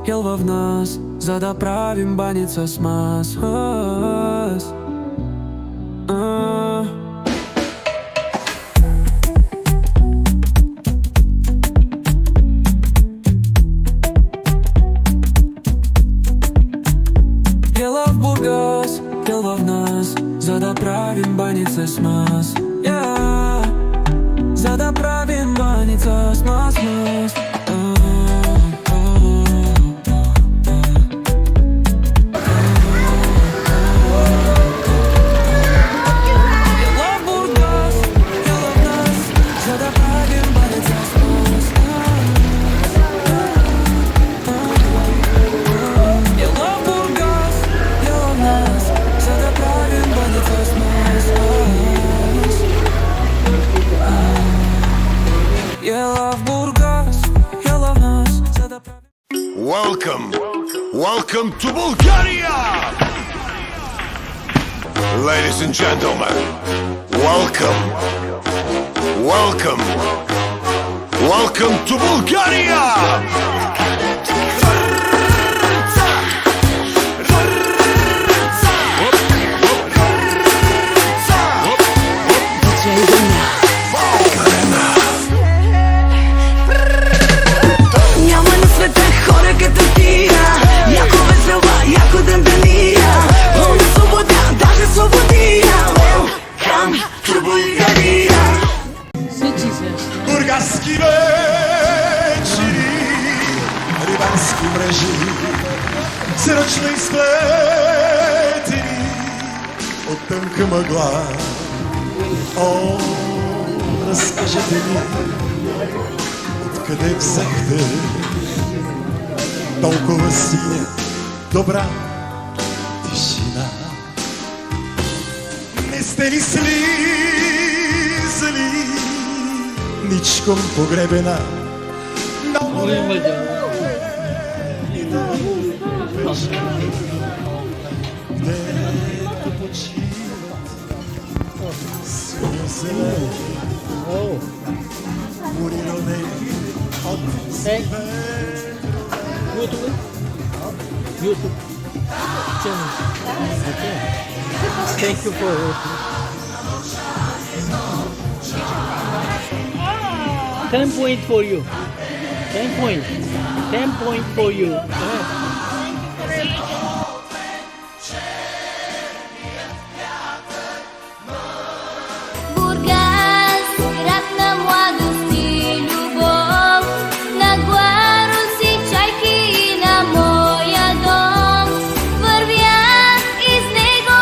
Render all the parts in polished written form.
Ел в нас, за да правим баница с мас. Ела в Бургас, ел в нас, за да правим баница с мас. За да правим баница с мас. Welcome to Bulgaria! Ladies and gentlemen, welcome to Bulgaria! Няма на света хора като ти. Яко весела, яко дъмбелия. Пълна свобода, даже свободия. Welcome to Bulgaria. Бургаски вечери, рибарски мрежи, сръчно изплетени от тънка мъгла. О, разкажете ми, откъде взехте толкова синя, добра тишина? Не сте ли слизали ничком погребена? Много и да дето почиват слезена уриране от светло. YouTube channel. Okay. Thank you for watching. 10 point for you. 10 point. 10 point for you. Бургас, град на младост и любов, на Гларуси, чайки и на моя дом. Вървя из него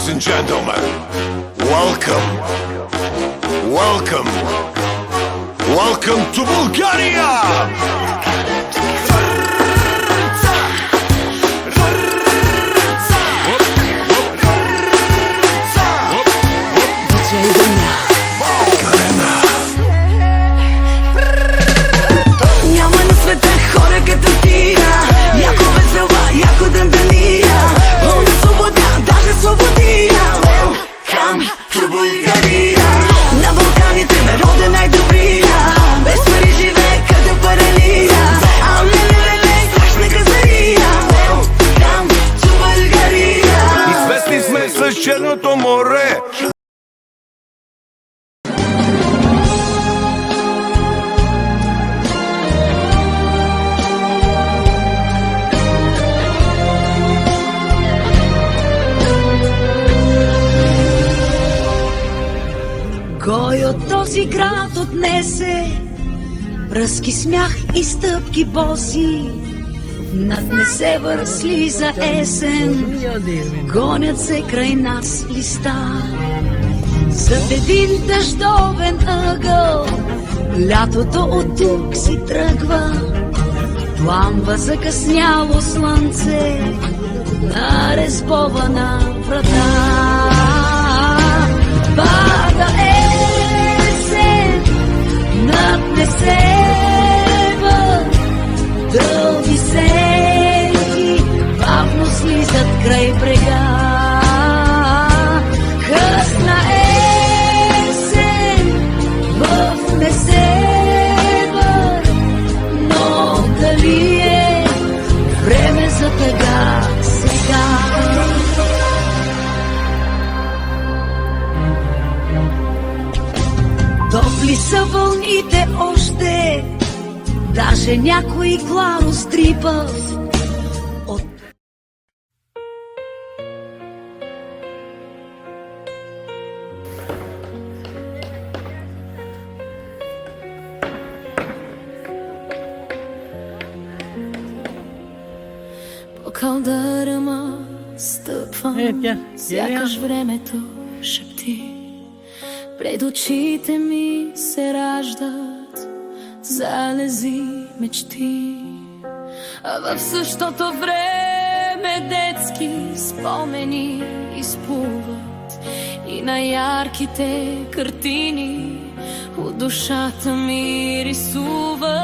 Ladies and gentlemen, welcome, welcome, welcome to Bulgaria! Няма на света хора като тия, яко весела, яко дъмбелия, пълна свобода, даже свободия. Welcome to Bulgaria. На Балканите народа най-добрия, без пари живее като паралия. Ау, ле, страшна газария. Welcome to Bulgaria. Известни сме с Черното море. Кой от този град отнесе връзки, смях и стъпки боси? Наднесе върсли за есен, гонят се край нас листа. Зад един дъждовен ъгъл лятото от тук си тръгва. Пламва закъсняло слънце на резбована врата. Пада есен над Несебър, дълги сенки бавно слизат край брега. Късна есен в Несебър, но дали е време за тъга сега? Топли са вълните още, даже някой кларо стрипав. По калдърма стъпвам, сякаш времето шепти. Пред очите ми се раждат залези мечти, а в същото време детски спомени изплуват и на ярките картини от душата ми рисуват.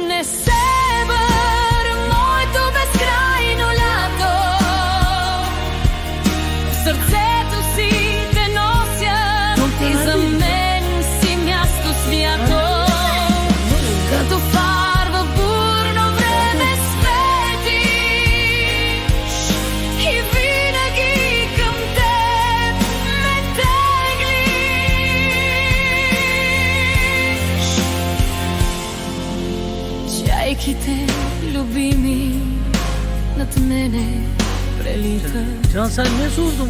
Несебър, моето безкрайно лято, в сърцето си те нося, ти за мен си място свято. Като фар в бурно време светиш и винаги към теб ме теглиш. Чайките любими над мене прелитат.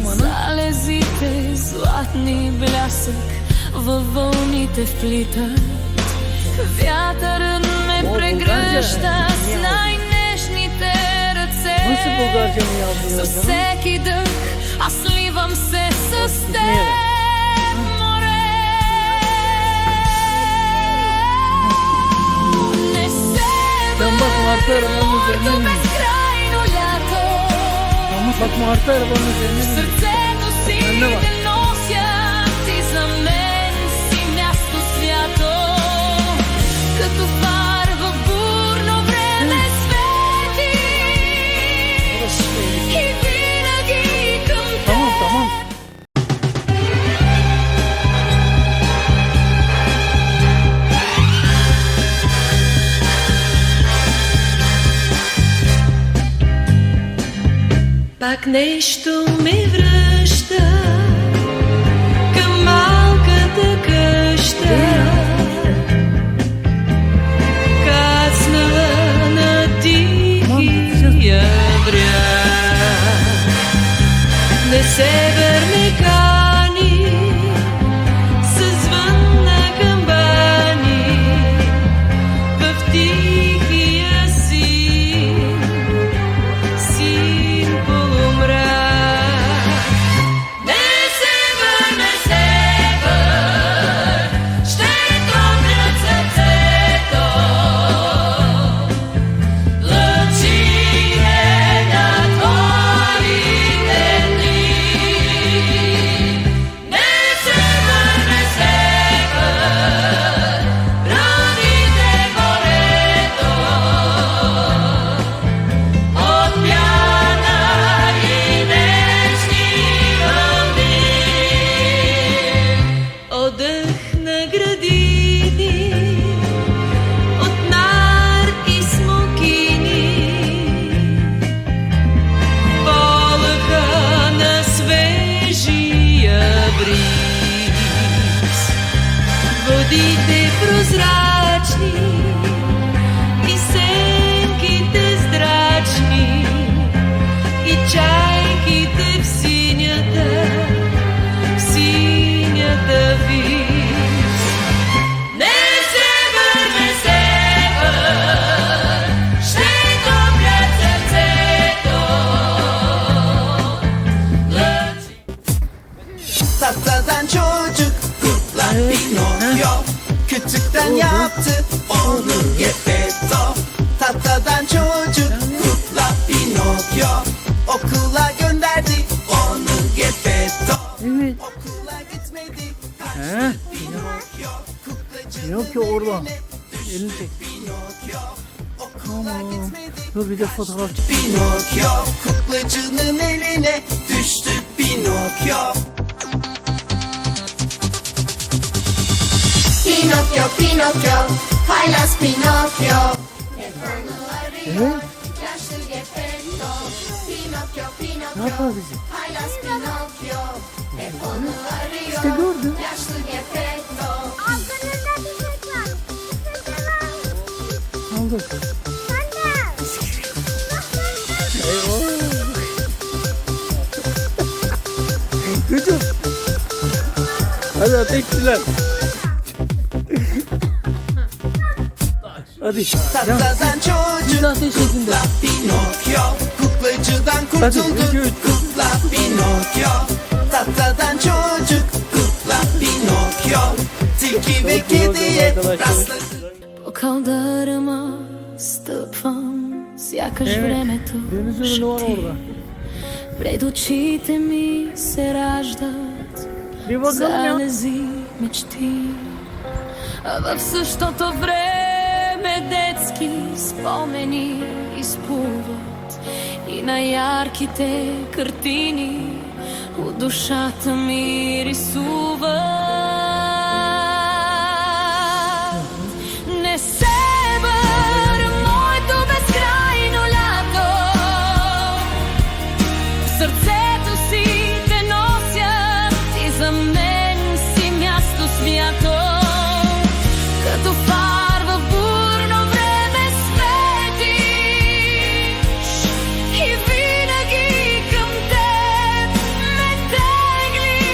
Залезите златни блясък във вълните вплитат. Вятърът ме прегръща с най-нежните ръце. С всеки дъх аз сливам се с теб, море. Несебър, моето безкрайно лято, в сърцето си те нося, ти за мен си място свято. Като фар в бурно време светиш и винаги към теб. Пак нещо ме връща към малката къща, кацнала на тихия бряг. Несебър ме кани със звън на камбани в тихия си Дъждите прозрачни и сенките здрачни и чайките в синята вис. Не север, ще топлят сърцето. Tahtadan çocuk kutlar Pinokyo, küçükten yaptı onu Geppetto. Tahtadan çocuk kutlar Pinokyo, okula gönderdi onu Geppetto. Evet. Okula gitmedi He? Pinokyo, kuklacının Pinokyo orada. Elini çek. Pinokyo, okula Tamam. gitmedi Dur bir de fotoğraf çek. Pinokyo, kuklacının eline düştü Pinokyo. Pinokyo, Pinokyo, haylaz Pinokyo. Evet. Yaşlı Geppetto. Pinokyo, Ne Pinokyo, yapar bizi? haylaz Pinokyo. Hep onu arıyor. İşte gördün. Yaşlı Geppetto. Aldı. Gücüm. Hadi ateşçiler. Hadi. Tahtadan çocuk Bir ateş edin de. Pinokyo, kuklacıdan Hadi, kurtuldu. iki, üç. Kukla Pinokyo, tahtadan çocuk kukla Pinokyo. Tilki ve kediye rastladı. По кълдърма стъпвам, сякаш Evet. времето Deniz ürünü var orada. пред очите ми се раждат Bir bakalım ya. залези мечти. А в същото време детски спомени изплуват и на ярките картини от душата ми рисуват. Не север, моето безкрайно лято, в сърцето си те нося, ти за мен си място свято. Като фар в бурно време светиш и винаги към теб ме теглиш.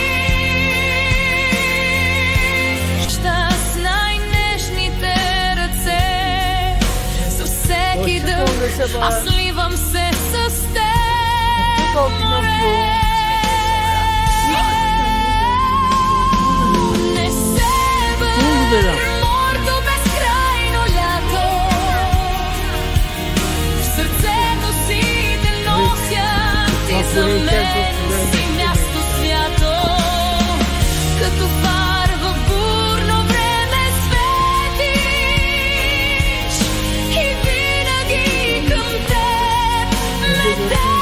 С най-нежните ръце, за всеки дъх аз сливам се с теб. Не север, моето безкрайно лято, в сърцето си те нося, ти за мен си място свято. Като фар в бурно време светиш и винаги към теб ме теглиш.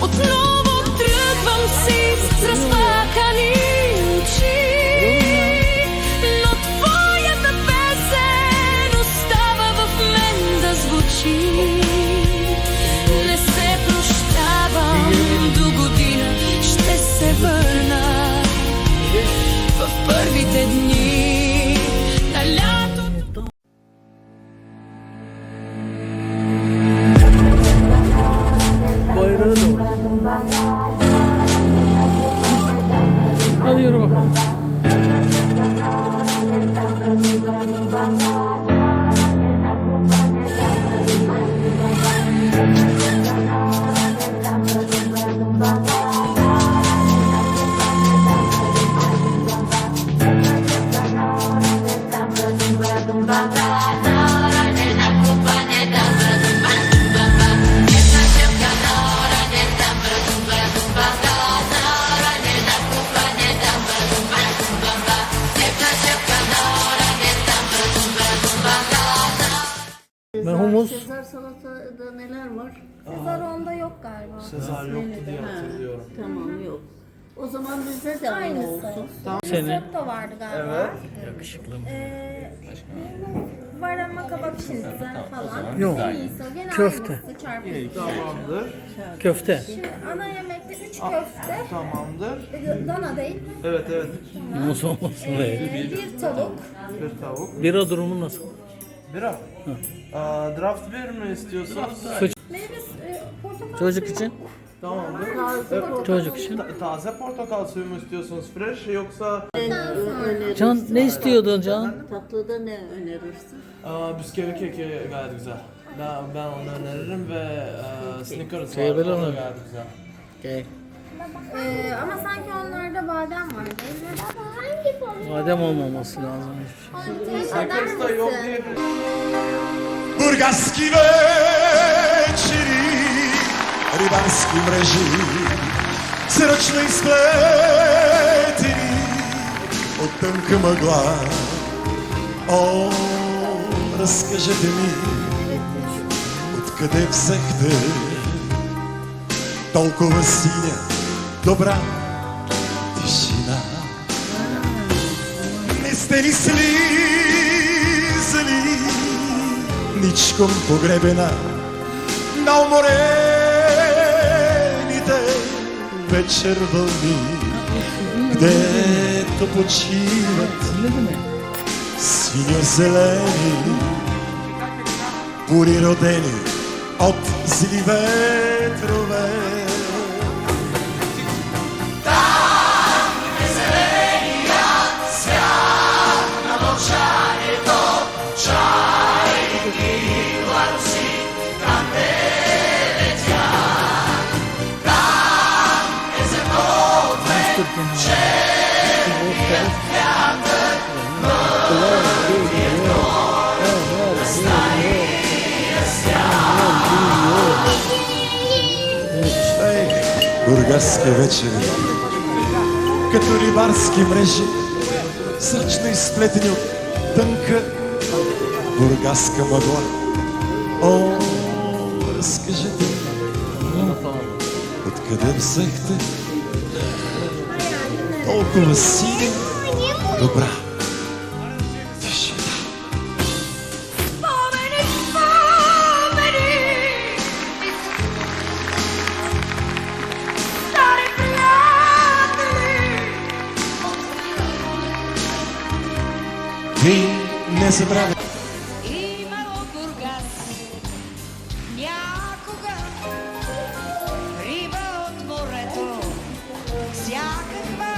Отново тръгвам си с разплакани очи, но твоята песен остава в мен да звучи. Не се прощавам, до година ще се върна в първите дни на лятото. Bayrağı da var. Hadi yürü bakalım. Ben humus. Sezar salatada neler var? Sezar onda yok galiba. Sezar yoktu diye hatırlıyorum. Tamam yok. O zaman bizde de aynı olsun. Seni. Risotto vardı galiba. Yakışıklı mı? Var ama kabak şinitzel falan. Yok. En iyisi o. Gene Köfte. aynısı çarpı. Tamamdır. Köfte. Şimdi ana yemekte 3 köfte. Tamamdır. Dana değil. Evet evet. Yunus olmasın be. Bir tavuk. Bir tavuk. Bira durumu nasıl? Bira. Draft beer mi istiyorsunuz? Meyve portakal Çocuk suyu. için? Tamamdır. Çocuk için. Taze portakal suyu mu istiyorsunuz? Fresh yoksa Can ne istiyordun Can? Tatlıda ne önerirsin? bisküvi keki gayet güzel. Ben onu öneririm ve Snickers Şey var. böyle O da mi? gayet güzel. Gel. Ama sanki onlarda badem var değil mi? Badem olmaması lazım. Onu test eder Snickers'ta yok misin? diye Burgaski вечери, рибарски мрежи, сръчно изплетени от тънка мъгла. О, разкажете ми, откъде взехте толкова синя, добра тишина? Не сте ли слизали ничком погребена на уморените вечер вълни, гдето почиват синьо-зелени бури родени от зли ветрове. Бургаски вечери, като рибарски мрежи, сръчно изплетени от тънка бургаска мъгла. О, разкажете ми, откъде взехте толкова синя, добра тишина? Spomeni, spomeni, stari prijatelji. Ви не забравяйте. Имало Бургас някога, риба от морето, всякаква,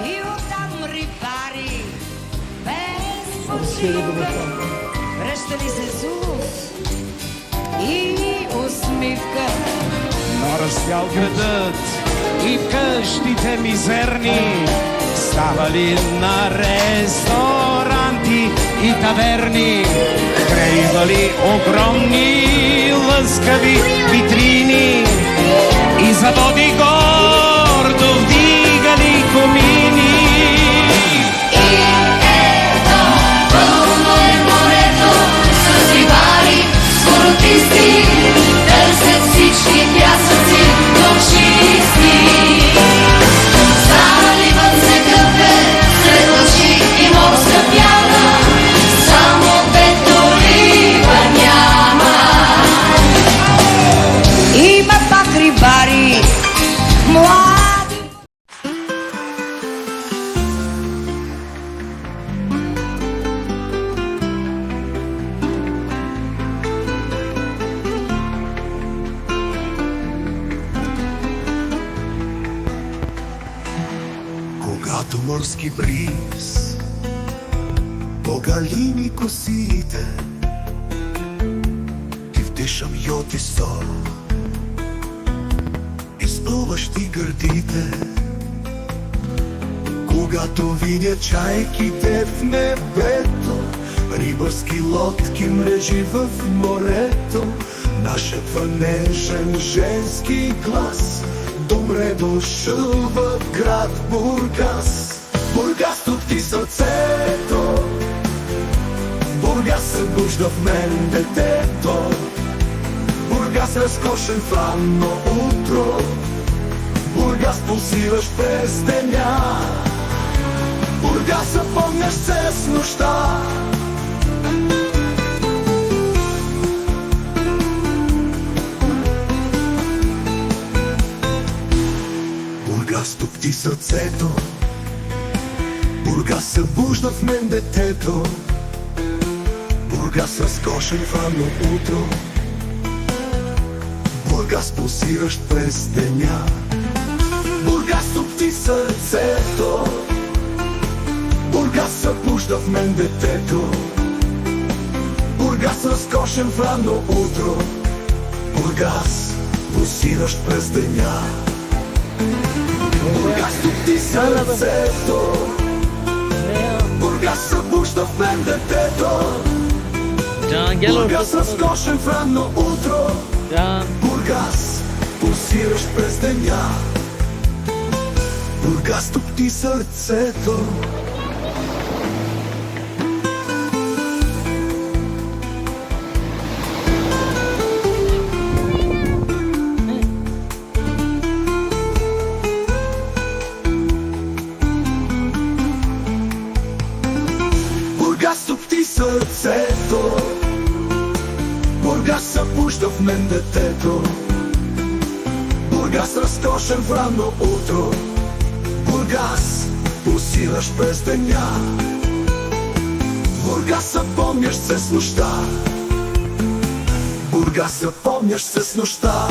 и оттам рибари без почивка, връщали се с ус и усмивка. Но растял градът и къщите мизерни ставали на ресторанти и таверни, крайвали огромни лъскави витрини и заводи гордо вдигали комини. Пълно е морето с рибари, спортисти, търсят всички пясъци до чисти. Заливат се кафе сред лъжи и морска пяна, само дето риба няма. Има пак рибари, млади. Когато морски бриз погали ми косите и вдишам йод и сол, изпълваш ти гърдите. Когато видя чайките в небето, рибарски лодки мрежи в морето, нашепва нежен женски глас, добре дошъл в град Бургас. Бургас, тук ти сърцето, Бургас събужда в мен детето. Бургас разкошен в ранно утро, Бургас пулсираш през деня. Бургас запомняш се с нощта. Бургас топти сърцето. Бургас събужда в мен детето. Бургас разкошен в ранно утро. Бургас пулсиращ през деня. Бургас топти сърцето. Бургас събужда в мен детето. Бургас разкошен в ранно утро. Бургас пулсиращ през деня. Бургас топти сърцето. Бургас събужда в мен детето. Can gel Бургас ortasına. разкошен в ранно утро. Can. Бургас пулсиращ през деня. Бургас топти сърцето. Бургас топти сърцето. Бургас събужда в мен детето. Бургас разкошен в ранно утро. Бургас пулсиращ през деня. Бургас запомняш се с нощта. Бургас запомняш се с нощта.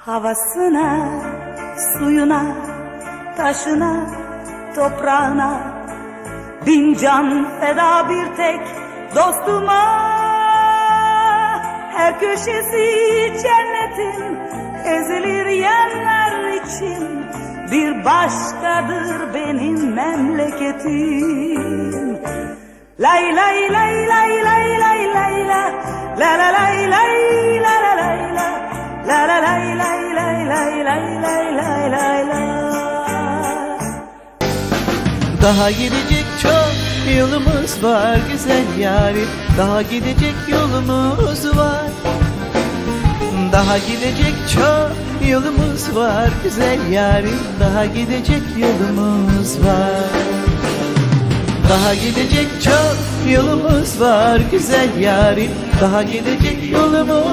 Havasına, suyuna, taşına, toprağına bin can feda bir tek dostuma. Her köşesi cennetin ezilir yerler için. Bir başkadır benim memleketim. Lay lay lay lay lay lay lay la la la lay lay la la lay la la la lay lay lay lay lay lay lay lay la. Daha gidecek çok yolumuz var güzel yarim. Daha gidecek yolumuz var. Daha gidecek çok yolumuz var güzel yarim. Daha gidecek yolumuz var. Daha gidecek çok yolumuz var güzel yarim. Daha gidecek yolumuz